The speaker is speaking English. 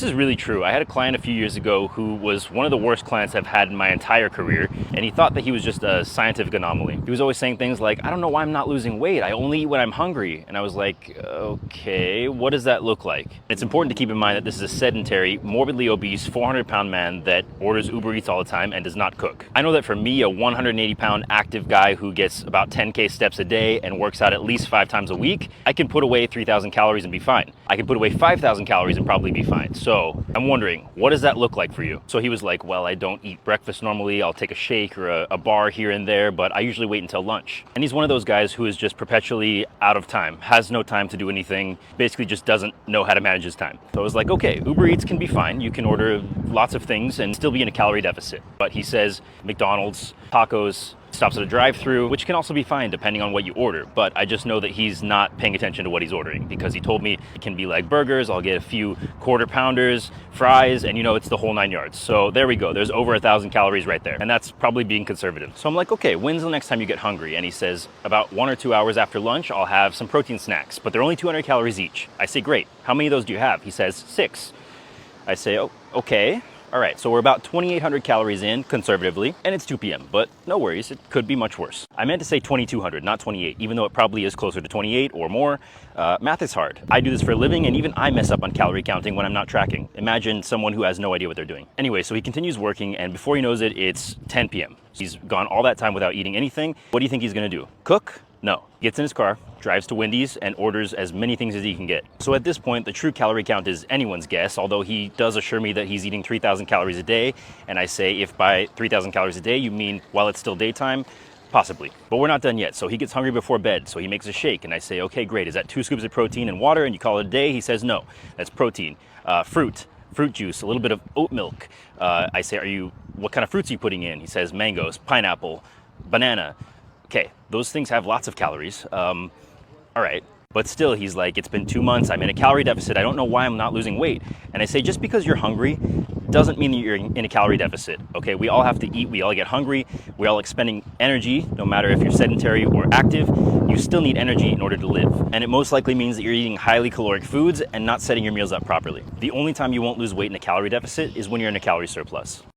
This is really true. I had a client a few years ago who was one of the worst clients I've had in my entire career, and he thought that he was just a scientific anomaly. He was always saying things like, I don't know why I'm not losing weight. I only eat when I'm hungry. And I was like, okay, what does that look like? It's important to keep in mind that this is a sedentary, morbidly obese, 400-pound man that orders Uber Eats all the time and does not cook. I know that for me, a 180-pound active guy who gets about 10K steps a day and works out at least 5 times a week, I can put away 3,000 calories and be fine. I can put away 5,000 calories and probably be fine. So I'm wondering, what does that look like for you? So he was like, well, I don't eat breakfast normally. I'll take a shake or a bar here and there, but I usually wait until lunch. And he's one of those guys who is just perpetually out of time, has no time to do anything, basically just doesn't know how to manage his time. So I was like, okay, Uber Eats can be fine. You can order lots of things and still be in a calorie deficit. But he says McDonald's, tacos, stops at a drive-through, which can also be fine depending on what you order. But I just know that he's not paying attention to what he's ordering, because he told me it can be like burgers, I'll get a few quarter pounders, fries, and it's the whole 9 yards. So there we go. There's over 1,000 calories right there. And that's probably being conservative. So I'm like, okay, when's the next time you get hungry? And he says, about 1 or 2 hours after lunch, I'll have some protein snacks, but they're only 200 calories each. I say, great. How many of those do you have? He says, 6. I say, oh, okay. All right, so we're about 2,800 calories in, conservatively, and it's 2 p.m., but no worries, it could be much worse. I meant to say 2,200, not 28, even though it probably is closer to 28 or more. Math is hard. I do this for a living, and even I mess up on calorie counting when I'm not tracking. Imagine someone who has no idea what they're doing. Anyway, so he continues working, and before he knows it, it's 10 p.m. He's gone all that time without eating anything. What do you think he's gonna do? Cook? No. Gets in his car, drives to Wendy's, and orders as many things as he can get. So at this point, the true calorie count is anyone's guess, although he does assure me that he's eating 3,000 calories a day. And I say, if by 3,000 calories a day you mean while it's still daytime, possibly. But we're not done yet. So he gets hungry before bed, so he makes a shake. And I say, okay, great. Is that 2 scoops of protein and water and you call it a day? He says, no, that's protein. Fruit juice, a little bit of oat milk. I say, what kind of fruits are you putting in? He says, mangoes, pineapple, banana. Okay, those things have lots of calories. All right, but still he's like, it's been 2 months, I'm in a calorie deficit, I don't know why I'm not losing weight. And I say, just because you're hungry doesn't mean that you're in a calorie deficit, okay? We all have to eat, we all get hungry, we're all expending energy, no matter if you're sedentary or active, you still need energy in order to live. And it most likely means that you're eating highly caloric foods and not setting your meals up properly. The only time you won't lose weight in a calorie deficit is when you're in a calorie surplus.